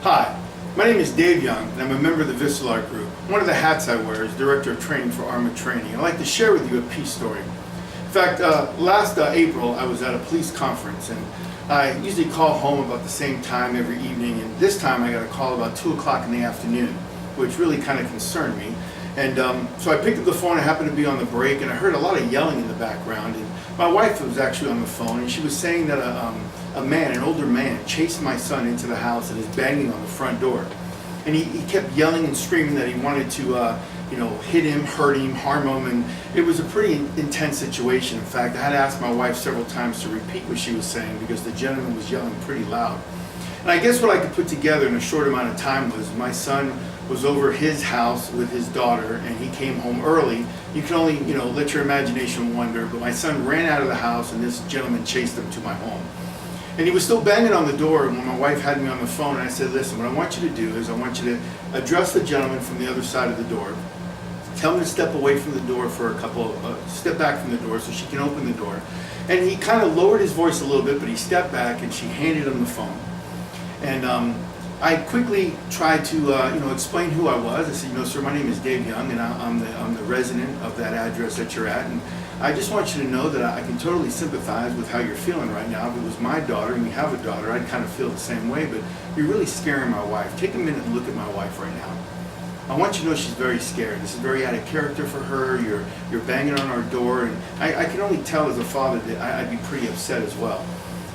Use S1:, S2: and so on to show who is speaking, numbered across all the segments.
S1: Hi, my name is Dave Young, and I'm a member of the Vistelar group. One of the hats I wear is Director of Training for Armored Training. I'd like to share with you a peace story. In fact, last April I was at a police conference, and I usually call home about the same time every evening, and this time I got a call about 2 o'clock in the afternoon, which really kind of concerned me. And so I picked up the phone. I happened to be on the break, and I heard a lot of yelling in the background. And my wife was actually on the phone, and she was saying that a man, an older man, chased my son into the house and is banging on the front door. And he kept yelling and screaming that he wanted to, hit him, hurt him, harm him, and it was a pretty intense situation. In fact, I had to ask my wife several times to repeat what she was saying because the gentleman was yelling pretty loud. And I guess what I could put together in a short amount of time was my son was over his house with his daughter, and he came home early. You can only, let your imagination wander, but my son ran out of the house and this gentleman chased him to my home. And he was still banging on the door when my wife had me on the phone, and I said, listen, what I want you to do is I want you to address the gentleman from the other side of the door. Tell him to step away from the door for step back from the door so she can open the door. And he kind of lowered his voice a little bit, but he stepped back and she handed him the phone. And I quickly tried to explain who I was. I said, sir, my name is Dave Young, and I'm the resident of that address that you're at. And I just want you to know that I can totally sympathize with how you're feeling right now. If it was my daughter, and we have a daughter, I'd kind of feel the same way, but you're really scaring my wife. Take a minute and look at my wife right now. I want you to know she's very scared. This is very out of character for her. You're banging on our door, and I can only tell as a father that I'd be pretty upset as well.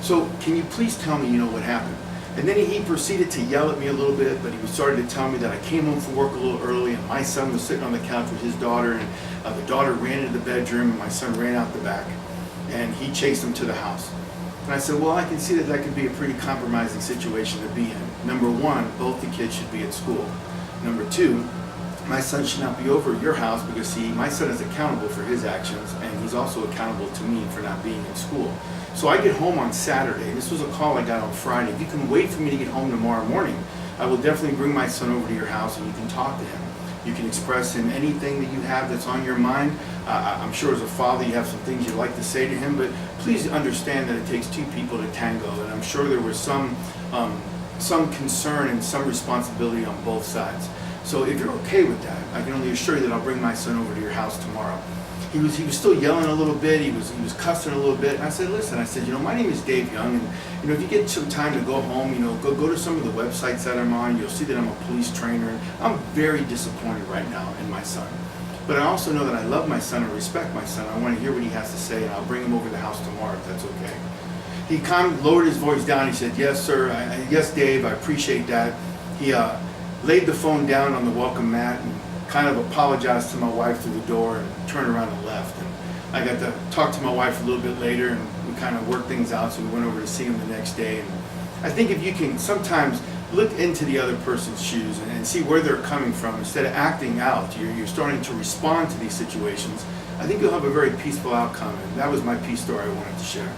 S1: So can you please tell me, what happened? And then he proceeded to yell at me a little bit, but he started to tell me that I came home from work a little early, and my son was sitting on the couch with his daughter, and the daughter ran into the bedroom, and my son ran out the back, and he chased him to the house. And I said, well, I can see that could be a pretty compromising situation to be in. Number one, both the kids should be at school. Number two, my son should not be over at your house because my son is accountable for his actions, and he's also accountable to me for not being in school. So I get home on Saturday. This was a call I got on Friday. If you can wait for me to get home tomorrow morning, I will definitely bring my son over to your house and you can talk to him. You can express him anything that you have that's on your mind. I'm sure as a father you have some things you'd like to say to him, but please understand that it takes two people to tango, and I'm sure there was some concern and some responsibility on both sides. So if you're okay with that, I can only assure you that I'll bring my son over to your house tomorrow. He was still yelling a little bit, he was cussing a little bit, and I said, listen, my name is Dave Young, and if you get some time to go home, go to some of the websites that I'm on, you'll see that I'm a police trainer, and I'm very disappointed right now in my son. But I also know that I love my son and respect my son. I want to hear what he has to say, and I'll bring him over to the house tomorrow if that's okay. He kind of lowered his voice down. He said, yes, sir, yes, Dave, I appreciate that. He laid the phone down on the welcome mat and kind of apologized to my wife through the door and turned around and left. And I got to talk to my wife a little bit later, and we kind of worked things out, so we went over to see him the next day. And I think if you can sometimes look into the other person's shoes and see where they're coming from, instead of acting out, you're starting to respond to these situations, I think you'll have a very peaceful outcome. And that was my peace story I wanted to share.